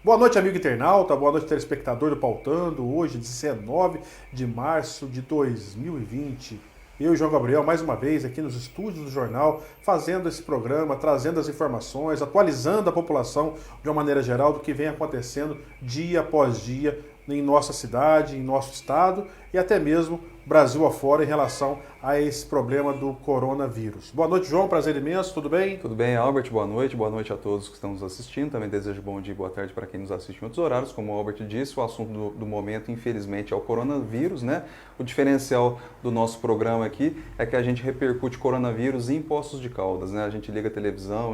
Boa noite, amigo internauta, boa noite, telespectador do Pautando. Hoje, 19 de março de 2020. Eu e João Gabriel, mais uma vez, aqui nos estúdios do jornal, fazendo esse programa, trazendo as informações, atualizando a população de uma maneira geral do que vem acontecendo dia após dia em nossa cidade, em nosso estado e até mesmo Brasil afora em relação a esse problema do coronavírus. Boa noite, João, prazer imenso, tudo bem? Tudo bem, Albert, boa noite a todos que estão nos assistindo, também desejo bom dia e boa tarde para quem nos assiste em outros horários, como o Albert disse, o assunto do momento, infelizmente, é o coronavírus, né? O diferencial do nosso programa aqui é que a gente repercute coronavírus em Poços de Caldas, né? A gente liga a televisão,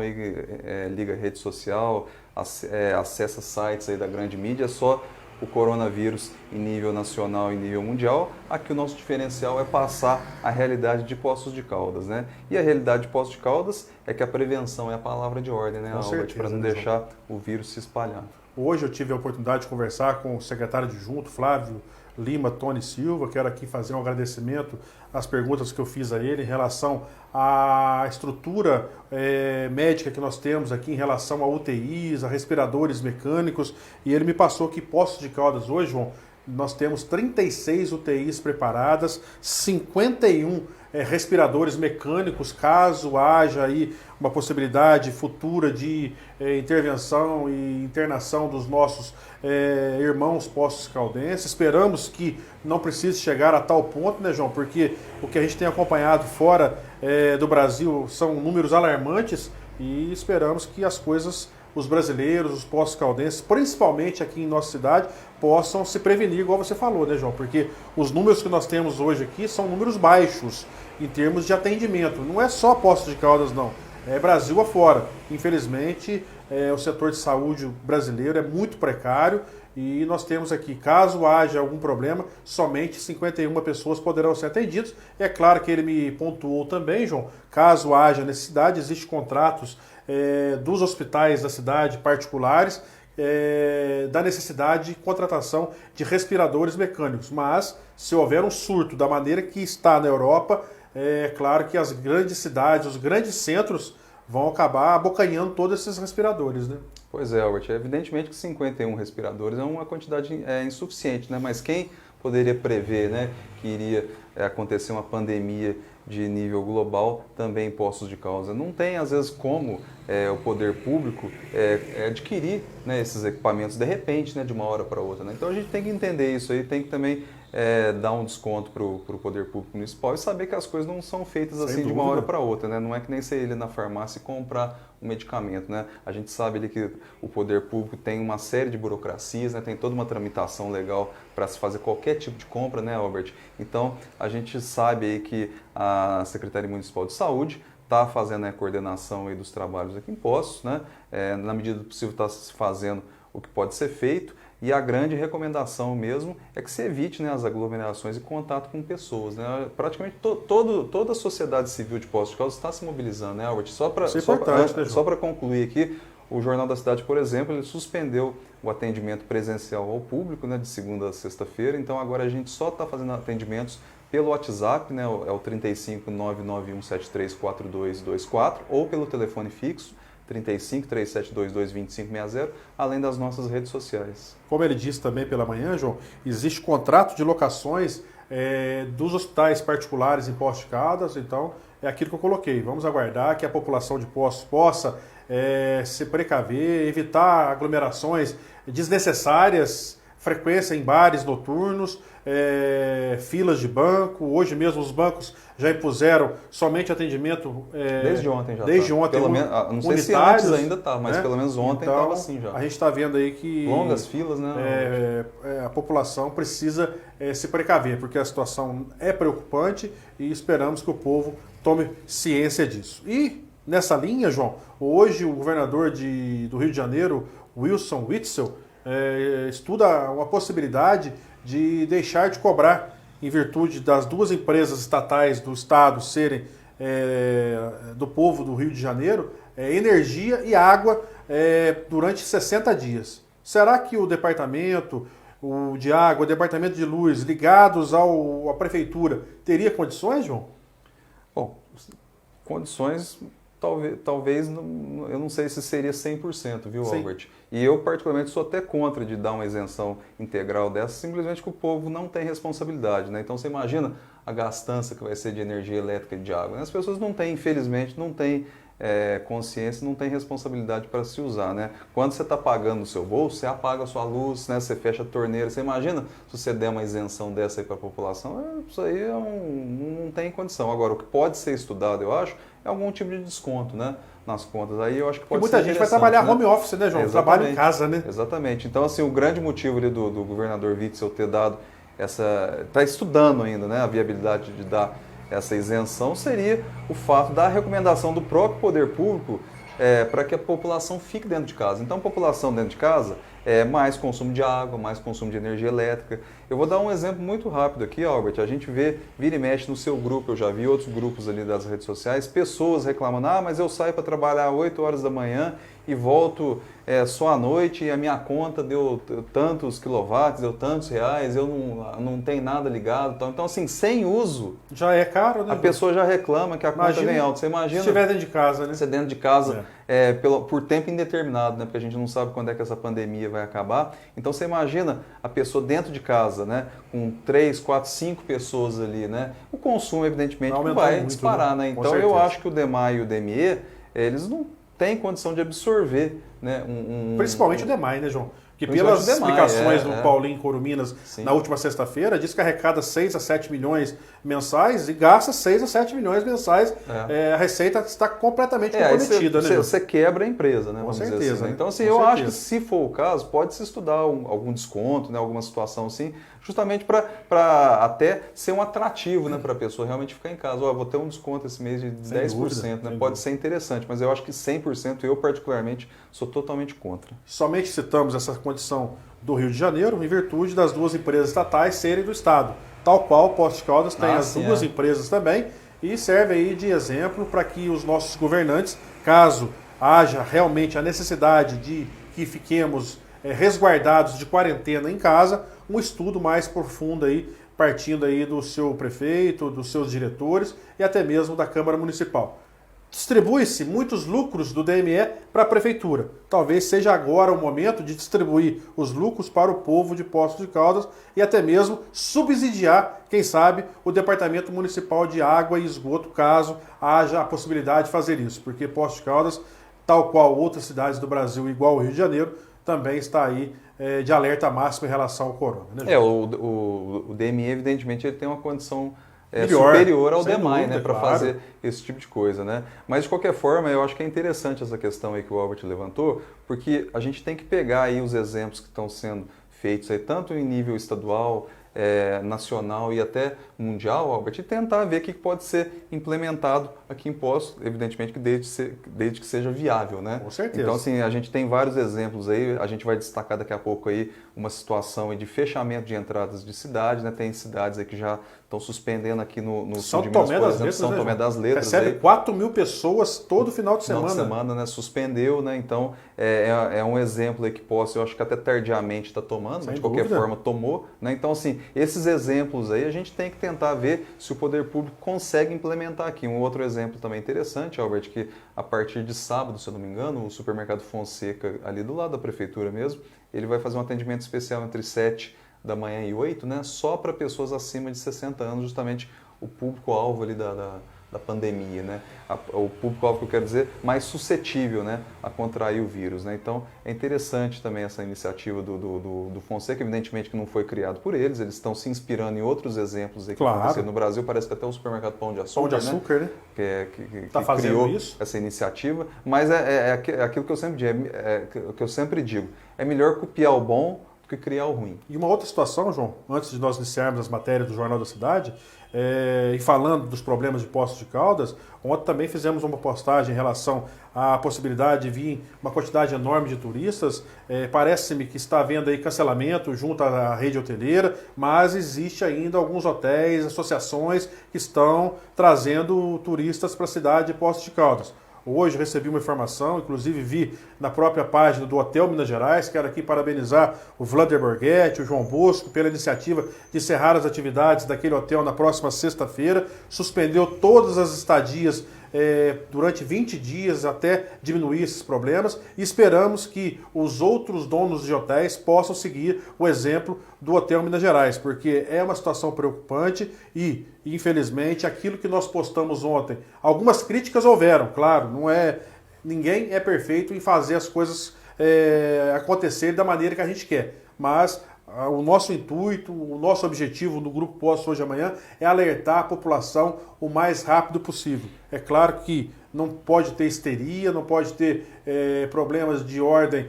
liga a rede social, acessa sites aí da grande mídia, só o coronavírus em nível nacional e nível mundial. Aqui o nosso diferencial é passar a realidade de Poços de Caldas, né? E a realidade de Poços de Caldas é que a prevenção é a palavra de ordem, né, Albert? Para não deixar o vírus se espalhar. Hoje eu tive a oportunidade de conversar com o secretário adjunto, Flávio Lima Tony Silva. Quero aqui fazer um agradecimento às perguntas que eu fiz a ele em relação à estrutura médica que nós temos aqui em relação a UTIs, a respiradores mecânicos, e ele me passou que Poços de Caldas hoje, João, nós temos 36 UTIs preparadas, 51 respiradores mecânicos, caso haja aí uma possibilidade futura de intervenção e internação dos nossos irmãos poços caldenses. Esperamos que não precise chegar a tal ponto, né, João? Porque o que a gente tem acompanhado fora do Brasil são números alarmantes e esperamos que as coisas, os brasileiros, os poços caldenses, principalmente aqui em nossa cidade, possam se prevenir, igual você falou, né, João? Porque os números que nós temos hoje aqui são números baixos em termos de atendimento. Não é só Poços de Caldas, não. É Brasil afora. Infelizmente, o setor de saúde brasileiro é muito precário e nós temos aqui, caso haja algum problema, somente 51 pessoas poderão ser atendidas. É claro que ele me pontuou também, João, caso haja necessidade, existem contratos dos hospitais da cidade particulares da necessidade de contratação de respiradores mecânicos. Mas, se houver um surto da maneira que está na Europa, é claro que as grandes cidades, os grandes centros vão acabar abocanhando todos esses respiradores, né? Pois é, Albert, evidentemente que 51 respiradores é uma quantidade insuficiente, né? Mas quem poderia prever, né, que iria acontecer uma pandemia de nível global também em Poços de Caldas? Não tem, às vezes, como o poder público adquirir, né, esses equipamentos de repente, né, de uma hora para outra, né? Então a gente tem que entender isso aí, tem que também dar um desconto para o poder público municipal e saber que as coisas não são feitas assim de uma hora para outra, né? Não é que nem você ir na farmácia e comprar um medicamento, né? A gente sabe ali que o poder público tem uma série de burocracias, né? Tem toda uma tramitação legal para se fazer qualquer tipo de compra, né, Albert? Então a gente sabe aí que a Secretaria Municipal de Saúde está fazendo a coordenação aí dos trabalhos aqui em Poços, né? Na medida do possível está se fazendo o que pode ser feito. E a grande recomendação mesmo é que se evite, né, as aglomerações e contato com pessoas, né? Praticamente toda a sociedade civil de Poços de Caldas está se mobilizando, né, Albert? Só para concluir aqui, o Jornal da Cidade, por exemplo, ele suspendeu o atendimento presencial ao público, né, de segunda a sexta-feira. Então agora a gente só está fazendo atendimentos pelo WhatsApp, né, é o 35991734224, ou pelo telefone fixo 35-3722-2560, além das nossas redes sociais. Como ele disse também pela manhã, João, existe contrato de locações dos hospitais particulares em Poços de Caldas, então é aquilo que eu coloquei. Vamos aguardar que a população de Poços possa se precaver, evitar aglomerações desnecessárias, frequência em bares noturnos, filas de banco. Hoje mesmo os bancos já impuseram somente atendimento desde ontem já. Desde ontem, não sei se antes ainda está, mas pelo menos ontem então, estava assim já. A gente está vendo aí que longas filas, né? A população precisa se precaver, porque a situação é preocupante e esperamos que o povo tome ciência disso. E nessa linha, João, hoje o governador do Rio de Janeiro, Wilson Witzel, estuda uma possibilidade de deixar de cobrar, em virtude das duas empresas estatais do estado serem do povo do Rio de Janeiro, energia e água durante 60 dias. Será que o departamento de água, o departamento de luz, ligados à prefeitura, teria condições, João? Bom, condições talvez eu não sei se seria 100%, viu, Sim. Albert? E eu, particularmente, sou até contra de dar uma isenção integral dessa, simplesmente que o povo não tem responsabilidade, né? Então, você imagina a gastança que vai ser de energia elétrica e de água, né? As pessoas não têm, infelizmente, não têm consciência, não têm responsabilidade para se usar, né? Quando você está pagando no seu bolso, você apaga a sua luz, né? Você fecha a torneira. Você imagina se você der uma isenção dessa aí para a população? Isso aí não tem condição. Agora, o que pode ser estudado, eu acho, é algum tipo de desconto, né? Nas contas. Aí eu acho que pode ser muita gente vai trabalhar né? home office, né, João? Trabalho em casa, né? Exatamente. Então, assim, o grande motivo ali do governador Witzel ter dado está estudando ainda, né, a viabilidade de dar essa isenção seria o fato da recomendação do próprio poder público para que a população fique dentro de casa. Então, a população dentro de casa mais consumo de água, mais consumo de energia elétrica. Eu vou dar um exemplo muito rápido aqui, Albert. A gente vira e mexe no seu grupo, eu já vi outros grupos ali das redes sociais, pessoas reclamando, mas eu saio para trabalhar às 8 horas da manhã e volto só à noite e a minha conta deu tantos quilowatts, deu tantos reais, eu não tenho nada ligado. Então, assim, sem uso... Já é caro, né? A pessoa já reclama que a conta vem alta. Você imagina... Se estiver dentro de casa, né? Você dentro de casa por tempo indeterminado, né? Porque a gente não sabe quando é que essa pandemia vai acabar. Então, você imagina a pessoa dentro de casa, né? Com 3, 4, 5 pessoas ali, né? O consumo, evidentemente, vai muito, disparar, né? Então, eu acho que o DEMAI e o DME, eles não têm condição de absorver, né? Principalmente o DEMAI, né, João? Que pelas explicações do Paulinho Coruminas na última sexta-feira, diz que arrecada 6 a 7 milhões mensais e gasta 6 a 7 milhões mensais. A receita está completamente comprometida, né? Você quebra a empresa, né? Com certeza. Assim, né? Então, assim, eu acho que se for o caso, pode-se estudar algum desconto, né? Alguma situação assim, justamente para até ser um atrativo, né? Para a pessoa realmente ficar em casa. Vou ter um desconto esse mês de 10%, né? Pode ser interessante, mas eu acho que 100% eu, particularmente, sou totalmente contra. Somente citamos essa condição do Rio de Janeiro em virtude das duas empresas estatais serem do Estado. Tal qual Poços de Caldas tem as duas empresas também e serve aí de exemplo para que os nossos governantes, caso haja realmente a necessidade de que fiquemos resguardados de quarentena em casa, um estudo mais profundo aí, partindo aí do seu prefeito, dos seus diretores e até mesmo da Câmara Municipal. Distribui-se muitos lucros do DME para a Prefeitura. Talvez seja agora o momento de distribuir os lucros para o povo de Poços de Caldas e até mesmo subsidiar, quem sabe, o Departamento Municipal de Água e Esgoto, caso haja a possibilidade de fazer isso. Porque Poços de Caldas, tal qual outras cidades do Brasil, igual o Rio de Janeiro, também está aí de alerta máximo em relação ao corona. Né, o DME, evidentemente, ele tem uma condição... Melhor, superior ao DEMAI, né, para claro, fazer esse tipo de coisa, né? Mas de qualquer forma, eu acho que é interessante essa questão aí que o Albert levantou, porque a gente tem que pegar aí os exemplos que estão sendo feitos aí, tanto em nível estadual, nacional e até mundial, Albert, e tentar ver o que pode ser implementado aqui em Poços, evidentemente que desde que seja viável, né? Com certeza. Então, assim, a gente tem vários exemplos aí, a gente vai destacar daqui a pouco aí uma situação aí de fechamento de entradas de cidades, né? Tem cidades aí que já estão suspendendo aqui no sul de Minas, por exemplo, São Tomé das Letras. Recebe 4 mil pessoas todo final de semana. Final de semana, né? Suspendeu, né? Então, é um exemplo aí que Poços, eu acho que até tardiamente está tomando, mas de qualquer forma tomou, né? Então, assim, esses exemplos aí a gente tem que tentar ver se o poder público consegue implementar aqui. Um outro exemplo também interessante, Albert, que a partir de sábado, se eu não me engano, o supermercado Fonseca, ali do lado da prefeitura mesmo, ele vai fazer um atendimento especial entre 7 da manhã e 8, né, só para pessoas acima de 60 anos, justamente o público-alvo ali da pandemia, né? O público-alvo que eu quero dizer, mais suscetível, né, a contrair o vírus, né? Então, é interessante também essa iniciativa do Fonseca, evidentemente que não foi criado por eles estão se inspirando em outros exemplos aí que aconteceram no Brasil, parece que até o supermercado Pão de Açúcar, né? Que criou isso. Essa iniciativa, mas é aquilo que eu sempre digo, que eu sempre digo, é melhor copiar o bom que criar o ruim. E uma outra situação, João, antes de nós iniciarmos as matérias do Jornal da Cidade, e falando dos problemas de Poços de Caldas, ontem também fizemos uma postagem em relação à possibilidade de vir uma quantidade enorme de turistas. Parece-me que está havendo aí cancelamento junto à rede hoteleira, mas existe ainda alguns hotéis, associações que estão trazendo turistas para a cidade de Poços de Caldas. Hoje recebi uma informação, inclusive vi na própria página do Hotel Minas Gerais. Quero aqui parabenizar o Vlader Borghetti, o João Bosco, pela iniciativa de encerrar as atividades daquele hotel na próxima sexta-feira. Suspendeu todas as estadias durante 20 dias até diminuir esses problemas e esperamos que os outros donos de hotéis possam seguir o exemplo do Hotel Minas Gerais, porque é uma situação preocupante e, infelizmente, aquilo que nós postamos ontem, algumas críticas houveram, claro, ninguém é perfeito em fazer as coisas acontecerem da maneira que a gente quer, mas o nosso intuito, o nosso objetivo no Grupo Posse Hoje e Amanhã é alertar a população o mais rápido possível. É claro que não pode ter histeria, não pode ter problemas de ordem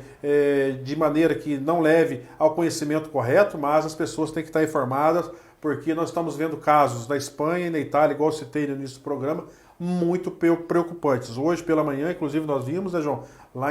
de maneira que não leve ao conhecimento correto, mas as pessoas têm que estar informadas, porque nós estamos vendo casos na Espanha e na Itália, igual eu citei no início do programa, muito preocupantes. Hoje pela manhã, inclusive, nós vimos, né, João, lá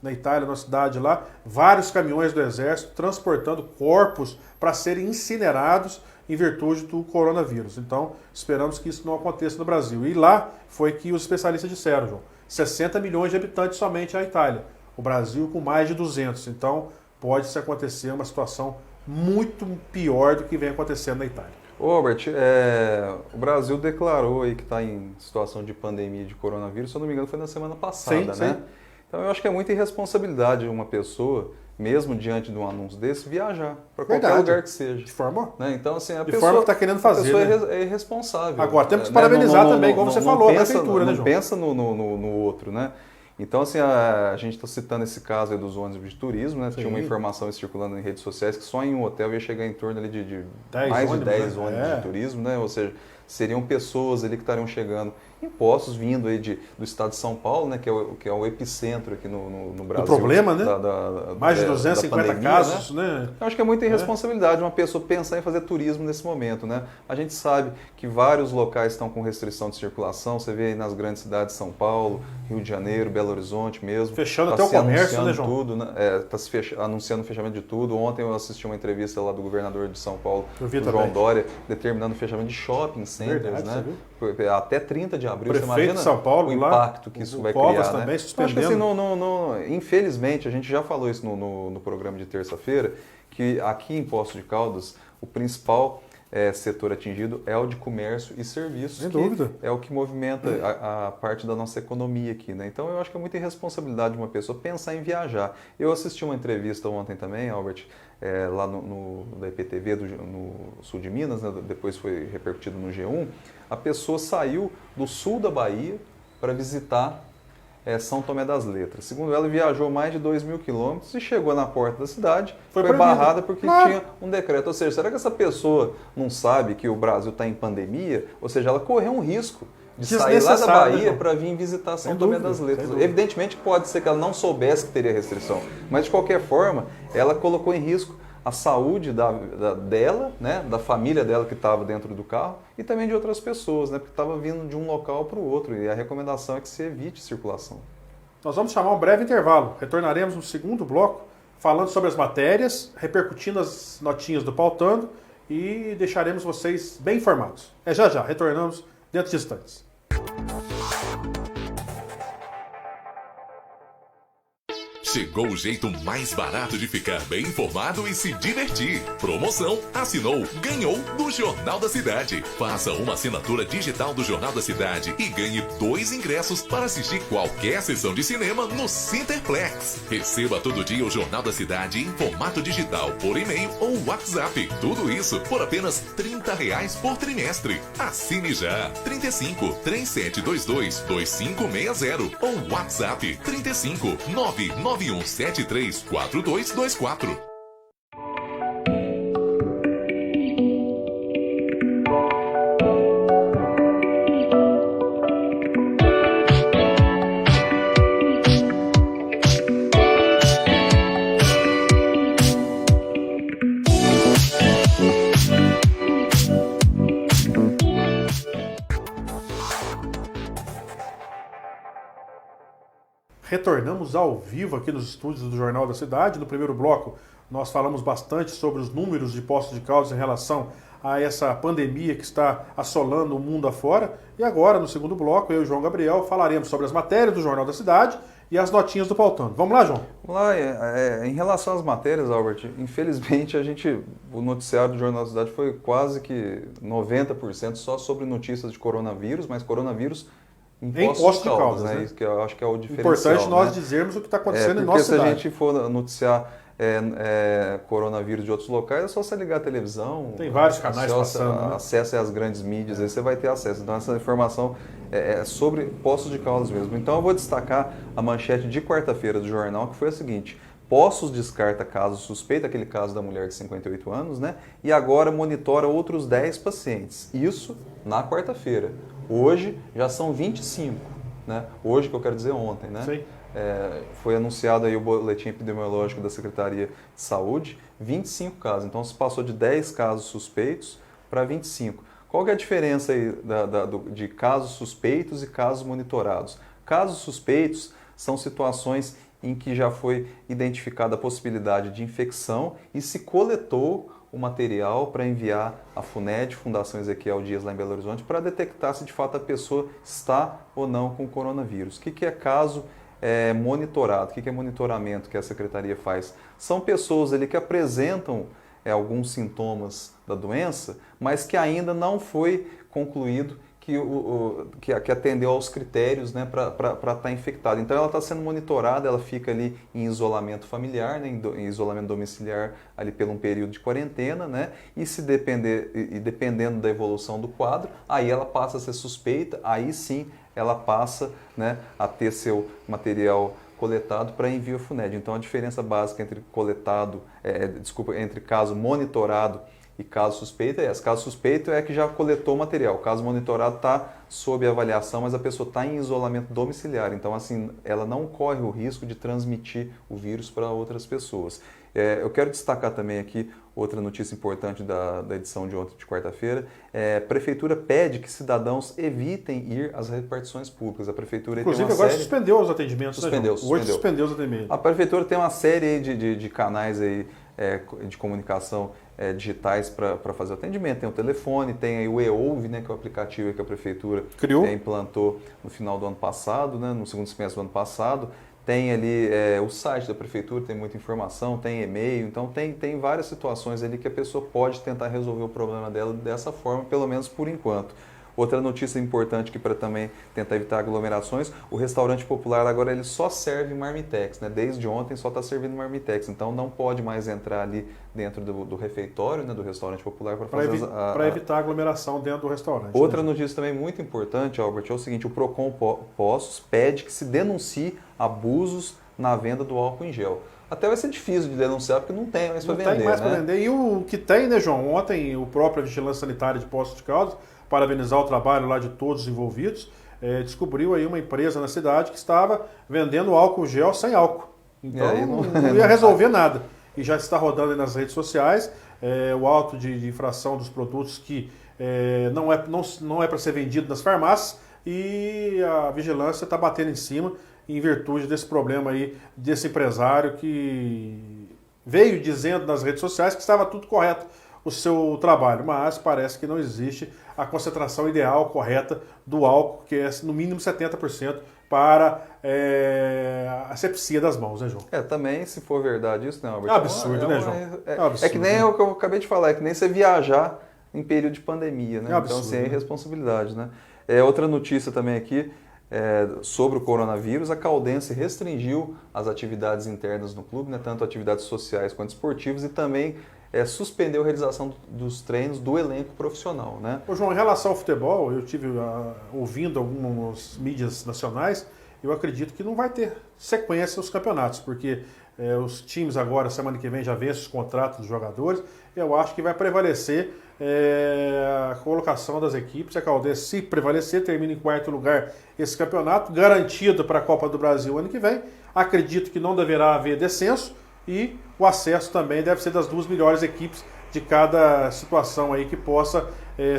na Itália, na cidade lá, vários caminhões do Exército transportando corpos para serem incinerados em virtude do coronavírus. Então, esperamos que isso não aconteça no Brasil. E lá foi que os especialistas disseram, João, 60 milhões de habitantes somente a Itália. O Brasil com mais de 200. Então, pode-se acontecer uma situação muito pior do que vem acontecendo na Itália. Robert, o Brasil declarou aí que está em situação de pandemia de coronavírus, se eu não me engano foi na semana passada, sim, né? Sim. Então eu acho que é muita irresponsabilidade de uma pessoa, mesmo diante de um anúncio desse, viajar para qualquer lugar que seja. De forma? Né? Então, assim, a de pessoa, forma que está querendo fazer. A pessoa né? é irresponsável. Agora, temos que parabenizar também, como você falou, pensa, a prefeitura, né, João? Não pensa no outro, né? Então, assim, a gente está citando esse caso aí dos ônibus de turismo, né? Sim. Tinha uma informação circulando em redes sociais que só em um hotel ia chegar em torno ali de mais de 10 ônibus de turismo, né? Ou seja, seriam pessoas ali que estariam chegando em postos vindo aí do estado de São Paulo, né? Que é o epicentro aqui no Brasil. O problema, né? Mais de 250 pandemia, casos, né? Eu acho que é muita irresponsabilidade uma pessoa pensar em fazer turismo nesse momento, né? A gente sabe que vários locais estão com restrição de circulação, você vê aí nas grandes cidades de São Paulo, Rio de Janeiro, Belo Horizonte mesmo. Fechando até o comércio, né, João? Tudo, né? Está se anunciando o fechamento de tudo. Ontem eu assisti uma entrevista lá do governador de São Paulo, João Dória, determinando o fechamento de shopping centers, né? Até 30 de abril. Prefeito você imagina de São Paulo, o impacto que isso vai criar, também, né? suspendendo. Acho que assim, infelizmente, a gente já falou isso no programa de terça-feira, que aqui em Poços de Caldas, o principal setor atingido é o de comércio e serviços, sem dúvida. É o que movimenta a parte da nossa economia aqui, né? Então eu acho que é muita irresponsabilidade de uma pessoa pensar em viajar. Eu assisti uma entrevista ontem também, Albert, lá da IPTV no sul de Minas, né? Depois foi repercutido no G1. A pessoa saiu do sul da Bahia para visitar São Tomé das Letras. Segundo ela, viajou mais de 2.000 quilômetros e chegou na porta da cidade, foi barrada porque tinha um decreto. Ou seja, será que essa pessoa não sabe que o Brasil está em pandemia? Ou seja, ela correu um risco de sair lá da Bahia para vir visitar São Tomé das Letras. Evidentemente pode ser que ela não soubesse que teria restrição, mas de qualquer forma, ela colocou em risco a saúde dela, né, da família dela que estava dentro do carro e também de outras pessoas, né, porque estava vindo de um local para o outro e a recomendação é que se evite circulação. Nós vamos chamar um breve intervalo. Retornaremos no segundo bloco falando sobre as matérias, repercutindo as notinhas do Pautando e deixaremos vocês bem informados. Já, retornamos dentro de instantes. Chegou o jeito mais barato de ficar bem informado e se divertir. Promoção, assinou, ganhou do Jornal da Cidade. Faça uma assinatura digital do Jornal da Cidade e ganhe 2 ingressos para assistir qualquer sessão de cinema no Cinterplex. Receba todo dia o Jornal da Cidade em formato digital, por e-mail ou WhatsApp. Tudo isso por apenas R$30 por trimestre. Assine já. 35 3722 2560 ou WhatsApp 35 99173 4224. Retornamos ao vivo aqui nos estúdios do Jornal da Cidade. No primeiro bloco, nós falamos bastante sobre os números de Poços de Caldas em relação a essa pandemia que está assolando o mundo afora. E agora, no segundo bloco, eu e o João Gabriel falaremos sobre as matérias do Jornal da Cidade e as notinhas do Pautando. Vamos lá, João? Vamos lá, em relação às matérias, Albert, infelizmente o noticiário do Jornal da Cidade foi quase que 90% só sobre notícias de coronavírus, mas coronavírus em Poços de Caldas, né? Isso que eu acho que é o diferencial. Importante nós né? dizermos o que está acontecendo em Porque nossa se cidade. a gente for noticiar coronavírus de outros locais, é só você ligar a televisão. Tem vários canais passando. Né? Acesso às grandes mídias, aí você vai ter acesso. Então essa informação é sobre Poços de Caldas mesmo. Então eu vou destacar a manchete de quarta-feira do jornal, que foi a seguinte: Poços descarta caso suspeito, aquele caso da mulher de 58 anos, né? E agora monitora outros 10 pacientes. Isso na quarta-feira. Hoje já são 25, né? Hoje, que eu quero dizer ontem, né? Sim. Foi anunciado aí o boletim epidemiológico da Secretaria de Saúde, 25 casos. Então se passou de 10 casos suspeitos para 25. Qual que é a diferença aí de casos suspeitos e casos monitorados? Casos suspeitos são situações em que já foi identificada a possibilidade de infecção e se coletou o material para enviar à FUNED, Fundação Ezequiel Dias, lá em Belo Horizonte, para detectar se de fato a pessoa está ou não com coronavírus. O que é caso monitorado? O que é monitoramento que a Secretaria faz? São pessoas ali que apresentam alguns sintomas da doença, mas que ainda não foi concluído que atendeu aos critérios, né, para estar infectada. Então ela está sendo monitorada, ela fica ali em isolamento familiar, né, em isolamento domiciliar ali por um período de quarentena, né, e dependendo da evolução do quadro, aí ela passa a ser suspeita, aí sim ela passa, né, a ter seu material coletado para envio à FUNED. Então a diferença básica entre entre caso monitorado e caso suspeito é essa. Caso suspeito é que já coletou o material. O caso monitorado está sob avaliação, mas a pessoa está em isolamento domiciliar. Então, assim, ela não corre o risco de transmitir o vírus para outras pessoas. Eu quero destacar também aqui outra notícia importante da edição de ontem, de quarta-feira. A Prefeitura pede que cidadãos evitem ir às repartições públicas. A Prefeitura inclusive agora suspendeu os atendimentos. Hoje suspendeu os atendimentos. A Prefeitura tem uma série aí de canais aí, de comunicação digitais para fazer o atendimento. Tem o telefone, tem aí o eOuve, né, que é o aplicativo que a Prefeitura implantou no final do ano passado, né, no segundo semestre do ano passado. Tem ali o site da Prefeitura, tem muita informação, tem e-mail, então tem várias situações ali que a pessoa pode tentar resolver o problema dela dessa forma, pelo menos por enquanto. Outra notícia importante que para também tentar evitar aglomerações, o restaurante popular agora ele só serve marmitex, né? Desde ontem só está servindo marmitex, então não pode mais entrar ali dentro do refeitório, né, do restaurante popular para evitar aglomeração dentro do restaurante. Outra notícia também muito importante, Albert, é o seguinte: o Procon Poços pede que se denuncie abusos na venda do álcool em gel. Até vai ser difícil de denunciar porque não tem mais para vender. Não tem mais para vender. E o que tem, né, João? Ontem o próprio Vigilância Sanitária de Poços de Caldas, parabenizar o trabalho lá de todos os envolvidos, descobriu aí uma empresa na cidade que estava vendendo álcool gel sem álcool. Então não ia resolver nada. E já está rodando aí nas redes sociais o auto de infração dos produtos que não é para ser vendido nas farmácias, e a vigilância está batendo em cima em virtude desse problema aí, desse empresário que veio dizendo nas redes sociais que estava tudo correto o seu trabalho, mas parece que não existe a concentração ideal, correta do álcool, que é no mínimo 70% para a asepsia das mãos, né, João? Também, se for verdade isso, não, Albert. É absurdo, né, João? É que nem o que eu acabei de falar, é que nem você viajar em período de pandemia, né? Absurdo, então, assim, é irresponsabilidade, né? Outra notícia também aqui, sobre o coronavírus, a Caldense restringiu as atividades internas no clube, né, tanto atividades sociais quanto esportivas, e também suspendeu a realização dos treinos do elenco profissional, né? Ô, João, em relação ao futebol, eu tive ouvindo algumas mídias nacionais, eu acredito que não vai ter sequência os campeonatos, porque os times agora, semana que vem, já vencem os contratos dos jogadores. Eu acho que vai prevalecer a colocação das equipes. A Caldense, se prevalecer, termina em quarto lugar esse campeonato, garantido para a Copa do Brasil ano que vem. Acredito que não deverá haver descenso, e o acesso também deve ser das duas melhores equipes de cada situação aí que possa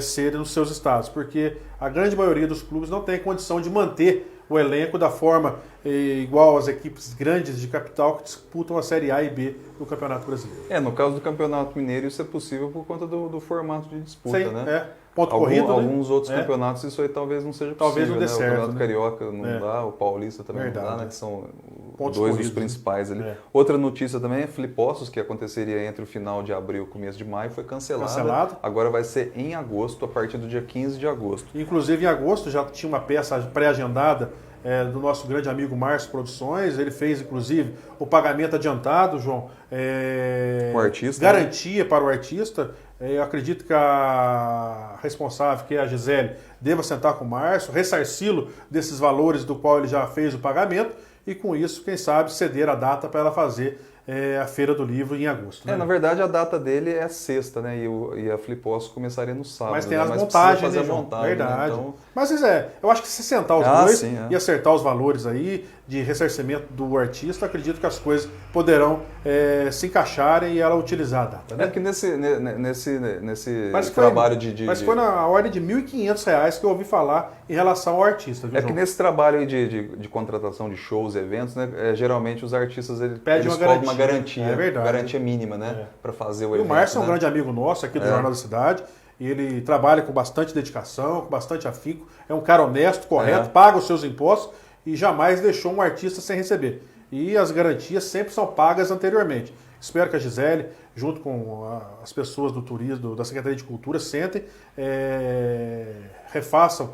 ser nos seus estados, porque a grande maioria dos clubes não tem condição de manter o elenco da forma igual às equipes grandes de capital que disputam a Série A e B do Campeonato Brasileiro. No caso do Campeonato Mineiro isso é possível por conta do formato de disputa, sim, né? ponto corrido, né? Alguns outros campeonatos isso aí talvez não seja possível. Talvez não dê certo, O Campeonato né? Carioca não dá, o Paulista também não dá, né? Que são pontos dois corridos, dos principais ali. É. Outra notícia também é Flipossos, que aconteceria entre o final de abril e o começo de maio, foi cancelado. Agora vai ser em agosto, a partir do dia 15 de agosto. Inclusive em agosto já tinha uma peça pré-agendada do nosso grande amigo Márcio Produções. Ele fez, inclusive, o pagamento adiantado, João. O artista. Garantia, né? Para o artista. Eu acredito que a responsável, que é a Gisele, deva sentar com o Márcio, ressarci-lo desses valores do qual ele já fez o pagamento e, com isso, quem sabe, ceder a data para ela fazer a Feira do Livro em agosto. Né? Na verdade, a data dele é sexta, né? E a Flipossos começaria no sábado. Mas tem né? as montagens, fazer né, João? montagem, Verdade. Né? Então... Mas eu acho que se sentar os dois e acertar os valores aí de ressarcimento do artista, acredito que as coisas poderão se encaixarem e ela utilizar a data. Né? É que nesse trabalho Mas foi na ordem de R$ 1.500 que eu ouvi falar em relação ao artista. Viu, João? Que nesse trabalho de contratação de shows e eventos, né, geralmente os artistas eles cobram uma garantia. É verdade. Garantia mínima, né? Para fazer o evento. E o Márcio é um grande amigo nosso aqui do Jornal da Cidade. E ele trabalha com bastante dedicação, com bastante afinco. É um cara honesto, correto, paga os seus impostos e jamais deixou um artista sem receber. E as garantias sempre são pagas anteriormente. Espero que a Gisele, junto com as pessoas do turismo, da Secretaria de Cultura, sentem, refaçam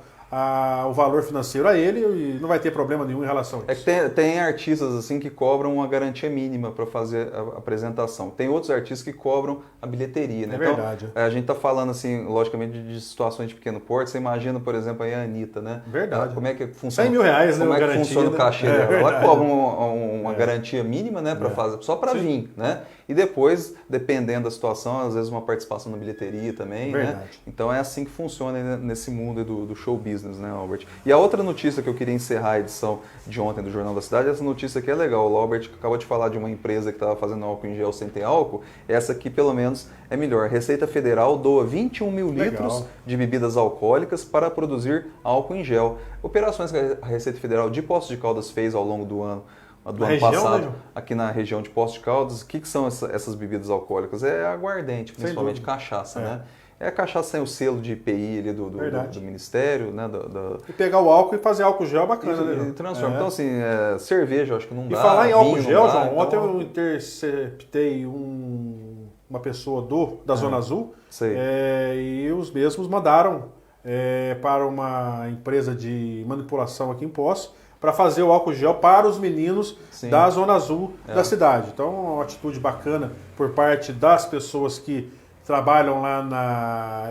o valor financeiro a ele e não vai ter problema nenhum em relação a isso. É que tem artistas assim que cobram uma garantia mínima para fazer a apresentação. Tem outros artistas que cobram a bilheteria, né? É verdade. Então, a gente está falando assim, logicamente, de situações de pequeno porte. Você imagina, por exemplo, aí a Anitta, né? Verdade. Como é que funciona? R$100 mil, como né? É que funciona o cachê dela? Ela cobra uma garantia mínima, né? Para fazer, só para vir, né? E depois, dependendo da situação, às vezes uma participação na bilheteria também, né? Então é assim que funciona nesse mundo do show business, né, Albert? E a outra notícia que eu queria encerrar a edição de ontem do Jornal da Cidade, essa notícia aqui é legal. O Albert acabou de falar de uma empresa que estava fazendo álcool em gel sem ter álcool. Essa aqui, pelo menos, é melhor. A Receita Federal doa 21 mil litros de bebidas alcoólicas para produzir álcool em gel. Operações que a Receita Federal de Poços de Caldas fez ao longo do ano passado, né, aqui na região de Poços de Caldas. O que são essas bebidas alcoólicas? É aguardente, principalmente cachaça, né? É a cachaça sem o selo de IPI ali do Ministério, né? E pegar o álcool e fazer álcool gel bacana, né? E transforma. Então, assim, cerveja, eu acho que não dá. E falar em álcool gel, João, então... ontem eu interceptei uma pessoa da Zona Azul e os mesmos mandaram para uma empresa de manipulação aqui em Poços para fazer o álcool gel para os meninos da Zona Azul da cidade. Então, uma atitude bacana por parte das pessoas que trabalham lá na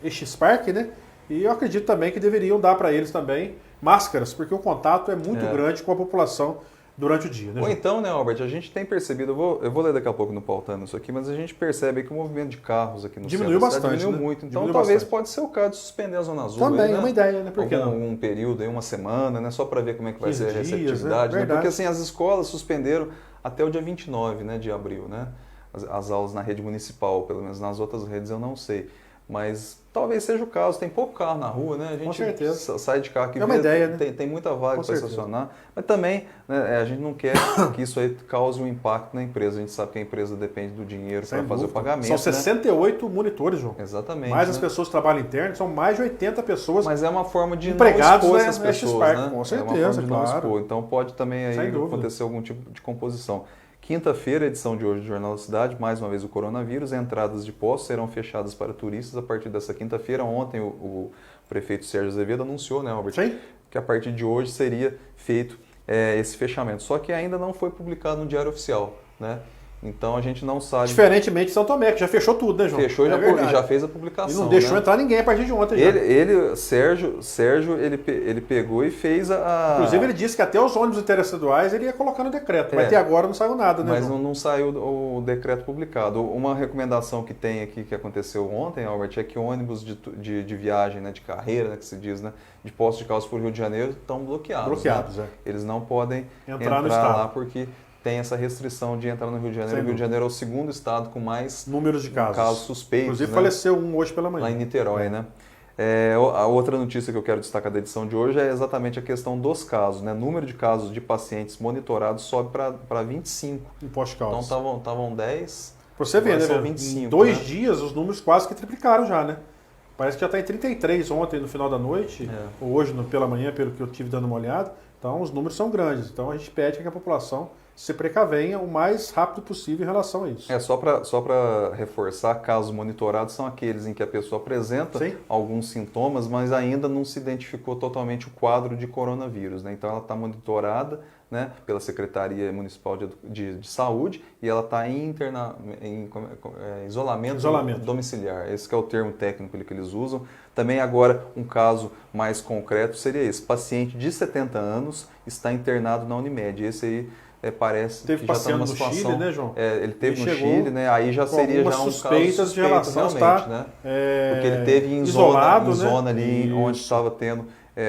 X-Park, né? E eu acredito também que deveriam dar para eles também máscaras, porque o contato é muito grande com a população durante o dia. Né, Ou então, né, Albert, a gente tem percebido, eu vou ler daqui a pouco no Pautando isso aqui, mas a gente percebe que o movimento de carros aqui no diminuiu bastante, diminuiu muito. Então, talvez pode ser o caso de suspender a Zona Azul. Também, né? É uma ideia, né? Por que não? Um período, aí, uma semana, né? Só para ver como é que vai ser a Dias, receptividade. né? Porque assim, as escolas suspenderam até o dia 29, né, de abril, né? As aulas na rede municipal, pelo menos nas outras redes eu não sei. Mas talvez seja o caso, tem pouco carro na rua, né? A gente com certeza. Sai de carro aqui, é uma ideia, né? tem muita vaga para estacionar. Mas também, né, a gente não quer que isso aí cause um impacto na empresa. A gente sabe que a empresa depende do dinheiro para fazer o pagamento. São 68 monitores, João. Exatamente. Mais as pessoas que trabalham interno, são mais de 80 pessoas. Mas é uma forma de empregados, não expor essas pessoas, né? Com certeza, é uma forma de claro. não expor. Então pode também aí acontecer algum tipo de composição. Quinta-feira, edição de hoje do Jornal da Cidade, mais uma vez o coronavírus. Entradas de postos serão fechadas para turistas a partir dessa quinta-feira. Ontem o prefeito Sérgio Azevedo anunciou, né, Albert, que a partir de hoje seria feito esse fechamento. Só que ainda não foi publicado no Diário Oficial, né? Então a gente não sabe... Diferentemente de São Tomé, que já fechou tudo, né, João? Fechou e já fez a publicação. E não deixou entrar ninguém a partir de ontem. Sérgio, ele pegou e fez a... Inclusive ele disse que até os ônibus interestaduais ele ia colocar no decreto, mas até agora não saiu nada, né, Mas João? não saiu o decreto publicado. Uma recomendação que tem aqui, que aconteceu ontem, Albert, é que ônibus de viagem, né, de carreira, né, que se diz, né, de Poços de Caldas para o Rio de Janeiro, estão bloqueados. Né? Eles não podem entrar lá porque... tem essa restrição de entrar no Rio de Janeiro. O Rio de Janeiro é o segundo estado com mais números de casos suspeitos. Inclusive faleceu um hoje pela manhã. Lá em Niterói, né? A outra notícia que eu quero destacar da edição de hoje é exatamente a questão dos casos, né? O número de casos de pacientes monitorados sobe para 25. Em Poços de Caldas. Então estavam 10. Pra você ver, né? São 25, em 2 dias os números quase que triplicaram já, né? Parece que já está em 33 ontem no final da noite, ou hoje pela manhã, pelo que eu tive dando uma olhada. Então os números são grandes. Então a gente pede que a população se precavenha o mais rápido possível em relação a isso. Só para reforçar, casos monitorados são aqueles em que a pessoa apresenta alguns sintomas, mas ainda não se identificou totalmente o quadro de coronavírus, né? Então ela está monitorada, né, pela Secretaria Municipal de Saúde e ela está em isolamento domiciliar. Esse que é o termo técnico que eles usam. Também agora um caso mais concreto seria esse. Paciente de 70 anos está internado na Unimed. Esse aí parece que já está numa situação... Chile, né, João? Ele teve no Chile, né? Aí já seria já um suspeitas caso suspeito, de relação realmente, né? Porque ele teve em zona ali Isso. onde estava tendo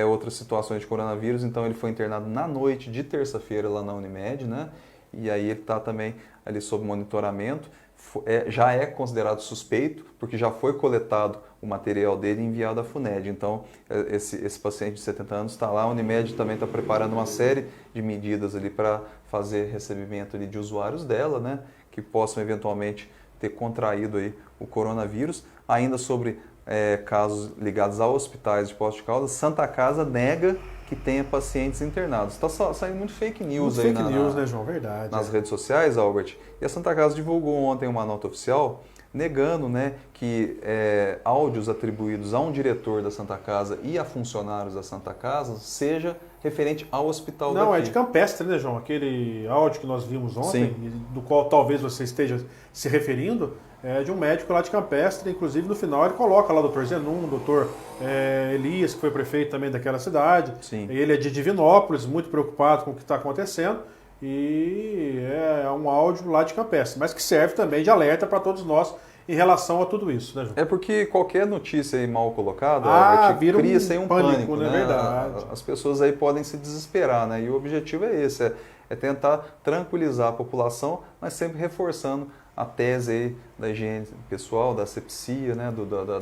outras situações de coronavírus, então ele foi internado na noite de terça-feira lá na Unimed, né? E aí ele está também ali sob monitoramento, já é considerado suspeito, porque já foi coletado o material dele e enviado à FUNED. Então, esse paciente de 70 anos está lá, a Unimed também está preparando uma série de medidas ali para fazer recebimento ali de usuários dela, né? Que possam eventualmente ter contraído aí o coronavírus. Ainda sobre casos ligados a hospitais de Poços de Caldas, Santa Casa nega que tenha pacientes internados. Está saindo muito fake news aí né, João? Verdade. Nas redes sociais, Albert. E a Santa Casa divulgou ontem uma nota oficial negando, né, que áudios atribuídos a um diretor da Santa Casa e a funcionários da Santa Casa seja referente ao hospital daqui. Não, é de Campestre, né, João? Aquele áudio que nós vimos ontem, do qual talvez você esteja se referindo, é de um médico lá de Campestre. Inclusive, no final, ele coloca lá o doutor Zenum, o doutor Elias, que foi prefeito também daquela cidade. Sim. Ele é de Divinópolis, muito preocupado com o que está acontecendo. E é um áudio lá de Campestre, mas que serve também de alerta para todos nós em relação a tudo isso, né, João? É porque qualquer notícia aí mal colocada cria-se aí um pânico, né? Verdade. As pessoas aí podem se desesperar, né? E o objetivo é esse, é tentar tranquilizar a população, mas sempre reforçando a tese aí da higiene pessoal, da asepsia, né?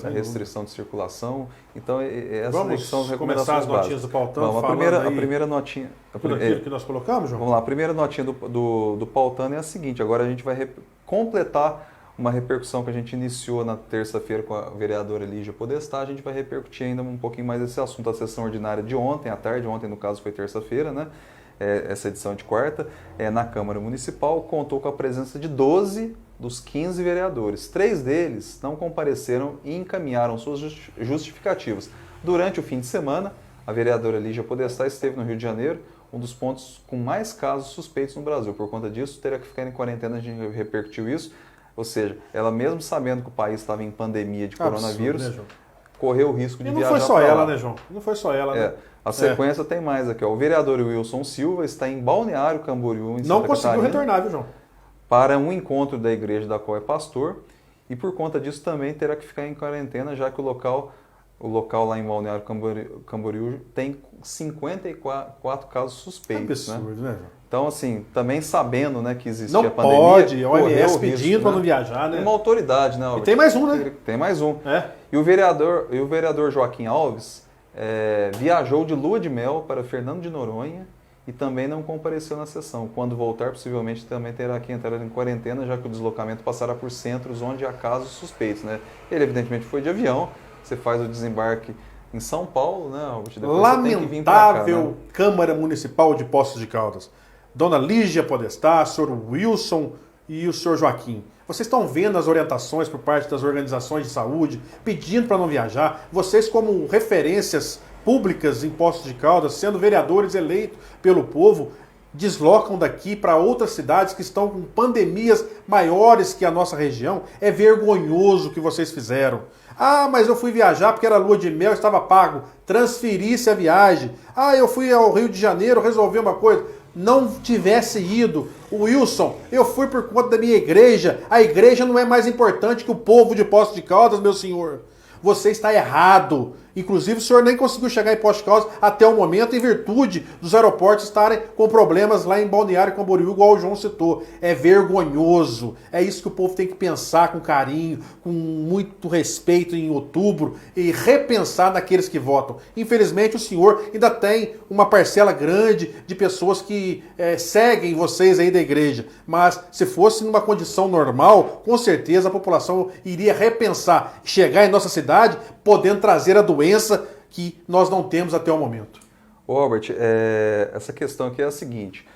Da restrição de circulação. Então, essas são as recomendações começar as notinhas do Pautão. Vamos, a primeira notinha... Tudo aquilo que nós colocamos, João? Vamos lá, a primeira notinha do Pautano é a seguinte: agora a gente vai completar uma repercussão que a gente iniciou na terça-feira com a vereadora Lígia Podestá. A gente vai repercutir ainda um pouquinho mais esse assunto. A sessão ordinária de ontem, à tarde, ontem no caso foi terça-feira, né? Essa edição de quarta, na Câmara Municipal, contou com a presença de 12 dos 15 vereadores. 3 deles não compareceram e encaminharam suas justificativas. Durante o fim de semana, a vereadora Lígia Podestá esteve no Rio de Janeiro, um dos pontos com mais casos suspeitos no Brasil. Por conta disso, terá que ficar em quarentena, a gente repercutiu isso. Ou seja, ela mesmo sabendo que o país estava em pandemia de coronavírus, absurdo, né, correu o risco de viajar. E não foi só ela, né, João? Não foi só ela, né? A sequência tem mais aqui, ó. O vereador Wilson Silva está em Balneário Camboriú, em Santa Catarina. Não conseguiu retornar, viu, João? Para um encontro da igreja da qual é pastor, e por conta disso também terá que ficar em quarentena, já que o local lá em Balneário Camboriú tem 54 casos suspeitos. Absurdo, né, João? Então, assim, também sabendo, né, que existia não a pandemia... Não pode, a OMS pedindo para né? não viajar, né? Tem uma autoridade, né? E tem mais um, né? Tem mais um. E o vereador Joaquim Alves viajou de lua de mel para Fernando de Noronha e também não compareceu na sessão. Quando voltar, possivelmente também terá que entrar em quarentena, já que o deslocamento passará por centros onde há casos suspeitos, né? Ele, evidentemente, foi de avião. Você faz o desembarque em São Paulo, né? Lamentável Câmara Municipal de Poços de Caldas. Dona Lígia Podestá, senhor Wilson e o senhor Joaquim. Vocês estão vendo as orientações por parte das organizações de saúde, pedindo para não viajar. Vocês, como referências públicas em Poços de Caldas, sendo vereadores eleitos pelo povo, deslocam daqui para outras cidades que estão com pandemias maiores que a nossa região. É vergonhoso o que vocês fizeram. Ah, mas eu fui viajar porque era lua de mel, estava pago. Transferisse a viagem. Ah, eu fui ao Rio de Janeiro resolver uma coisa. Não tivesse ido. Wilson, eu fui por conta da minha igreja. A igreja não é mais importante que o povo de Poços de Caldas, meu senhor. Você está errado. Inclusive, o senhor nem conseguiu chegar em Poços de Caldas até o momento, em virtude dos aeroportos estarem com problemas lá em Balneário Camboriú, igual o João citou. É vergonhoso. É isso que o povo tem que pensar com carinho, com muito respeito em outubro e repensar naqueles que votam. Infelizmente, o senhor ainda tem uma parcela grande de pessoas que seguem vocês aí da igreja. Mas se fosse numa condição normal, com certeza a população iria repensar, chegar em nossa cidade, podendo trazer a doença que nós não temos até o momento. Ô Albert, essa questão aqui é a seguinte,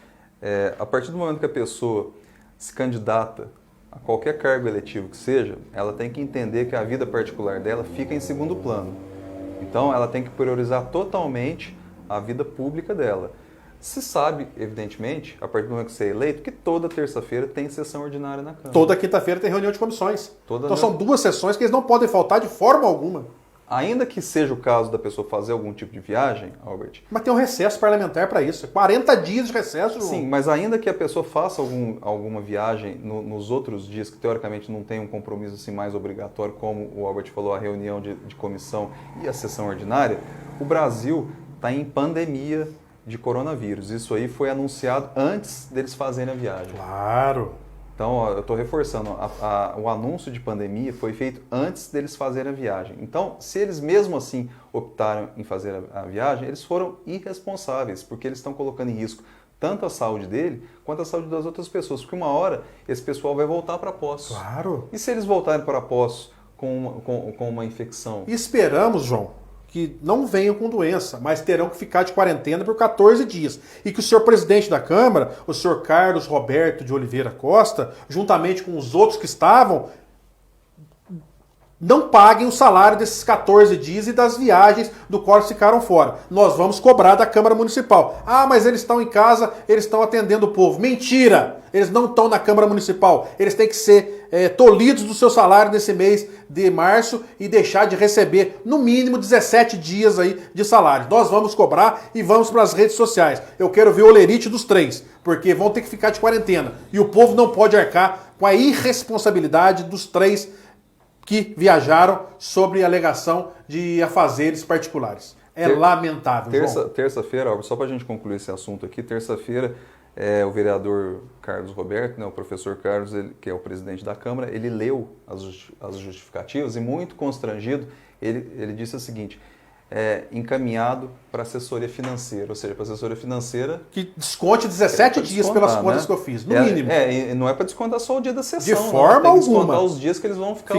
a partir do momento que a pessoa se candidata a qualquer cargo eletivo que seja, ela tem que entender que a vida particular dela fica em segundo plano. Então ela tem que priorizar totalmente a vida pública dela. Se sabe, evidentemente, a partir do momento que você é eleito, que toda terça-feira tem sessão ordinária na Câmara. Toda quinta-feira tem reunião de comissões. Então são 2 sessões que eles não podem faltar de forma alguma. Ainda que seja o caso da pessoa fazer algum tipo de viagem, Albert... Mas tem um recesso parlamentar para isso. 40 dias de recesso, João. Sim, mas ainda que a pessoa faça alguma viagem nos outros dias, que teoricamente não tem um compromisso assim, mais obrigatório, como o Albert falou, a reunião de comissão e a sessão ordinária, o Brasil está em pandemia de coronavírus. Isso aí foi anunciado antes deles fazerem a viagem. Claro. Então, ó, eu estou reforçando, o anúncio de pandemia foi feito antes deles fazerem a viagem. Então, se eles mesmo assim optaram em fazer a viagem, eles foram irresponsáveis, porque eles estão colocando em risco tanto a saúde dele, quanto a saúde das outras pessoas. Porque uma hora, esse pessoal vai voltar para Poços. Claro. E se eles voltarem para Poços com uma infecção? E esperamos, João, que não venham com doença, mas terão que ficar de quarentena por 14 dias. E que o senhor presidente da Câmara, o senhor Carlos Roberto de Oliveira Costa, juntamente com os outros que estavam, não paguem o salário desses 14 dias e das viagens do qual eles ficaram fora. Nós vamos cobrar da Câmara Municipal. Ah, mas eles estão em casa, eles estão atendendo o povo. Mentira! Eles não estão na Câmara Municipal. Eles têm que ser tolhidos do seu salário nesse mês de março e deixar de receber no mínimo 17 dias aí de salário. Nós vamos cobrar e vamos para as redes sociais. Eu quero ver o olerite dos 3, porque vão ter que ficar de quarentena. E o povo não pode arcar com a irresponsabilidade dos 3 que viajaram sobre alegação de afazeres particulares. É lamentável, João. Terça-feira, só para a gente concluir esse assunto aqui, terça-feira, o vereador Carlos Roberto, né, o professor Carlos, que é o presidente da Câmara, ele leu as justificativas e, muito constrangido, ele disse o seguinte: encaminhado para assessoria financeira, ou seja, para assessoria financeira... Que desconte 17 dias pelas contas, né, que eu fiz, no mínimo. E não é para descontar só o dia da sessão. De forma alguma. Tem que descontar os dias que eles vão ficar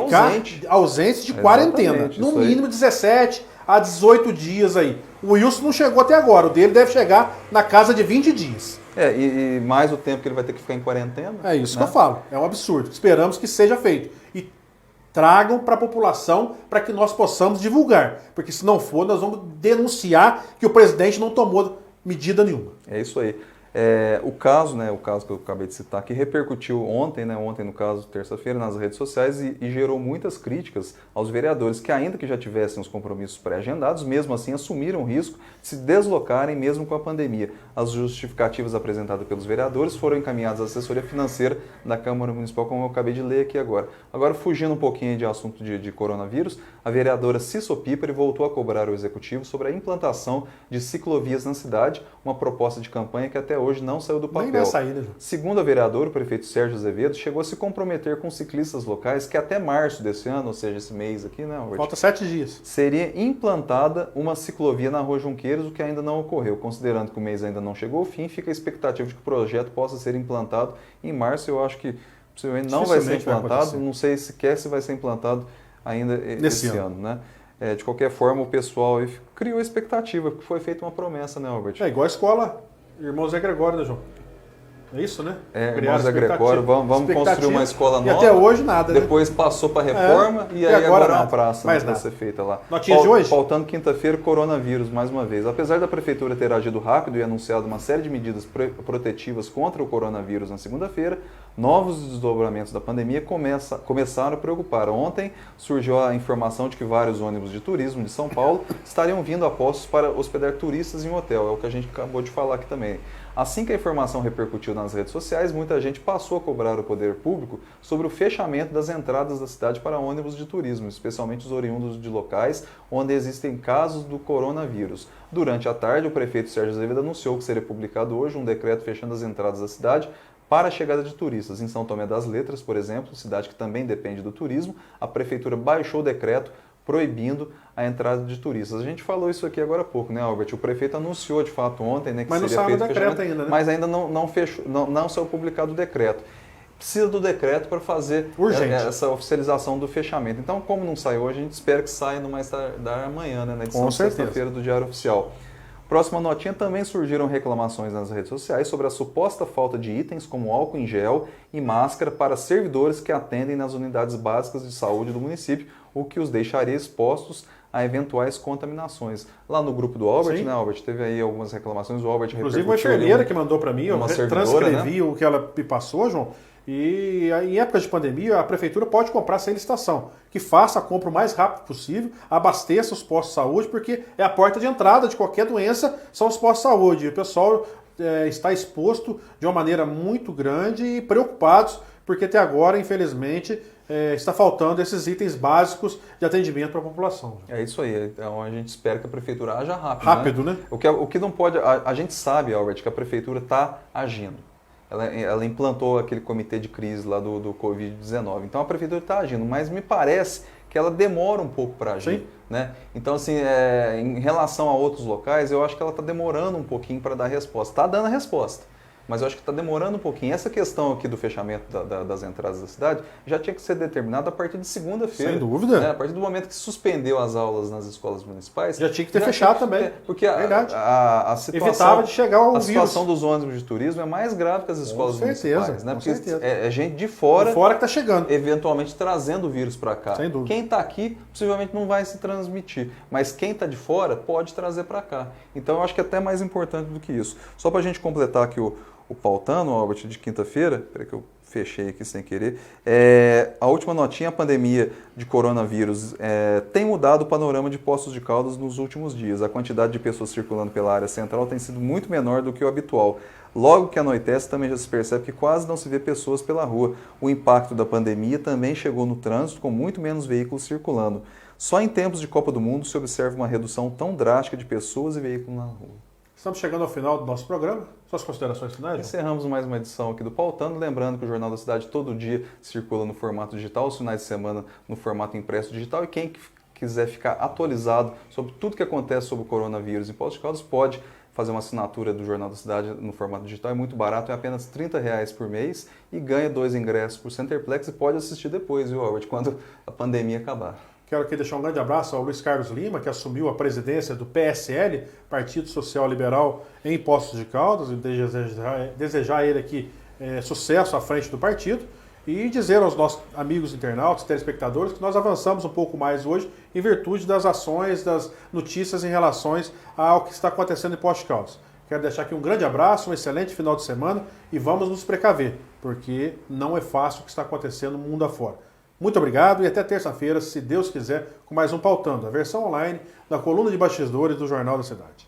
ausentes de quarentena. No mínimo 17 a 18 dias aí. O Wilson não chegou até agora, o dele deve chegar na casa de 20 dias. E mais o tempo que ele vai ter que ficar em quarentena. É isso, né, que eu falo. É um absurdo. Esperamos que seja feito. E tragam para a população para que nós possamos divulgar. Porque se não for, nós vamos denunciar que o presidente não tomou medida nenhuma. É isso aí. O caso que eu acabei de citar, que repercutiu ontem, no caso, terça-feira, nas redes sociais e gerou muitas críticas aos vereadores que, ainda que já tivessem os compromissos pré-agendados, mesmo assim assumiram o risco de se deslocarem mesmo com a pandemia. As justificativas apresentadas pelos vereadores foram encaminhadas à assessoria financeira da Câmara Municipal, como eu acabei de ler aqui agora. Agora, fugindo um pouquinho de assunto de coronavírus, a vereadora Cisso Pípari voltou a cobrar o executivo sobre a implantação de ciclovias na cidade, uma proposta de campanha que até hoje não saiu do papel. Nem vai sair, né? Segundo a vereadora, o prefeito Sérgio Azevedo chegou a se comprometer com ciclistas locais que até março desse ano, ou seja, esse mês aqui, né, Robert? Falta 7 dias. Seria implantada uma ciclovia na Rua Junqueiros, o que ainda não ocorreu. Considerando que o mês ainda não chegou ao fim, fica a expectativa de que o projeto possa ser implantado em março. Eu acho que possivelmente não vai ser implantado, não sei sequer se vai ser implantado ainda esse ano, né? De qualquer forma, o pessoal criou a expectativa, porque foi feita uma promessa, né, Albert? É igual a escola Irmão Zé Gregório, né, João? É isso, né? Irmão Zé Gregório, vamos construir uma escola nova. E até hoje nada, né? Depois passou para reforma e aí agora é uma praça vai ser feita lá. Notinha de hoje? Faltando quinta-feira, coronavírus, mais uma vez. Apesar da prefeitura ter agido rápido e anunciado uma série de medidas protetivas contra o coronavírus na segunda-feira, novos desdobramentos da pandemia começaram a preocupar. Ontem surgiu a informação de que vários ônibus de turismo de São Paulo estariam vindo a Poços para hospedar turistas em hotel. É o que a gente acabou de falar aqui também. Assim que a informação repercutiu nas redes sociais, muita gente passou a cobrar o poder público sobre o fechamento das entradas da cidade para ônibus de turismo, especialmente os oriundos de locais onde existem casos do coronavírus. Durante a tarde, o prefeito Sérgio Azevedo anunciou que seria publicado hoje um decreto fechando as entradas da cidade para a chegada de turistas. Em São Tomé das Letras, por exemplo, cidade que também depende do turismo, a prefeitura baixou o decreto proibindo a entrada de turistas. A gente falou isso aqui agora há pouco, né, Albert? O prefeito anunciou de fato ontem, né, que mas seria feito o decreto ainda, né? Mas ainda não saiu publicado o decreto. Precisa do decreto para fazer essa oficialização do fechamento. Então, como não saiu hoje, a gente espera que saia no mais tardar amanhã, né, na edição de sexta-feira do Diário Oficial. Próxima notinha, também surgiram reclamações nas redes sociais sobre a suposta falta de itens como álcool em gel e máscara para servidores que atendem nas unidades básicas de saúde do município, o que os deixaria expostos a eventuais contaminações. Lá no grupo do Albert, né, Albert, teve aí algumas reclamações, o Albert inclusive uma enfermeira que mandou para mim, eu transcrevi, né, o que ela me passou, João. E em época de pandemia, a prefeitura pode comprar sem licitação, que faça a compra o mais rápido possível, abasteça os postos de saúde, porque é a porta de entrada de qualquer doença, são os postos de saúde. O pessoal está exposto de uma maneira muito grande e preocupados, porque até agora, infelizmente, está faltando esses itens básicos de atendimento para a população. É isso aí, então a gente espera que a prefeitura haja rápido. Rápido, né? O que não pode, a gente sabe, Albert, que a prefeitura está agindo. Ela implantou aquele comitê de crise lá do Covid-19. Então a prefeitura está agindo, mas me parece que ela demora um pouco para agir. Sim. Né? Então, assim, em relação a outros locais, eu acho que ela está demorando um pouquinho para dar resposta. Está dando a resposta, mas eu acho que está demorando um pouquinho. Essa questão aqui do fechamento das entradas da cidade já tinha que ser determinada a partir de segunda-feira. Sem dúvida. Né? A partir do momento que suspendeu as aulas nas escolas municipais. Já tinha que ter fechado também. Porque a situação, evitava de chegar ao vírus. A situação dos ônibus de turismo é mais grave que as escolas municipais. Né? Porque é gente de fora que está chegando. Eventualmente trazendo o vírus para cá. Sem dúvida. Quem está aqui possivelmente não vai se transmitir. Mas quem está de fora pode trazer para cá. Então eu acho que é até mais importante do que isso. Só para a gente completar aqui o pautando, Albert, de quinta-feira, peraí que eu fechei aqui sem querer, a última notinha, a pandemia de coronavírus tem mudado o panorama de Poços de Caldas nos últimos dias. A quantidade de pessoas circulando pela área central tem sido muito menor do que o habitual. Logo que anoitece, também já se percebe que quase não se vê pessoas pela rua. O impacto da pandemia também chegou no trânsito, com muito menos veículos circulando. Só em tempos de Copa do Mundo se observa uma redução tão drástica de pessoas e veículos na rua. Estamos chegando ao final do nosso programa. Suas considerações finais? Encerramos mais uma edição aqui do Pautando. Lembrando que o Jornal da Cidade todo dia circula no formato digital, os finais de semana no formato impresso digital. E quem quiser ficar atualizado sobre tudo que acontece sobre o coronavírus em Poços de Caldas pode fazer uma assinatura do Jornal da Cidade no formato digital. É muito barato, é apenas R$30 por mês e ganha 2 ingressos por Centerplex e pode assistir depois, viu, Albert, quando a pandemia acabar. Quero aqui deixar um grande abraço ao Luiz Carlos Lima, que assumiu a presidência do PSL, Partido Social Liberal, em Poços de Caldas, e desejar a ele aqui sucesso à frente do partido e dizer aos nossos amigos internautas, telespectadores, que nós avançamos um pouco mais hoje em virtude das ações, das notícias em relação ao que está acontecendo em Poços de Caldas. Quero deixar aqui um grande abraço, um excelente final de semana e vamos nos precaver, porque não é fácil o que está acontecendo no mundo afora. Muito obrigado e até terça-feira, se Deus quiser, com mais um Pautando, a versão online da coluna de bastidores do Jornal da Cidade.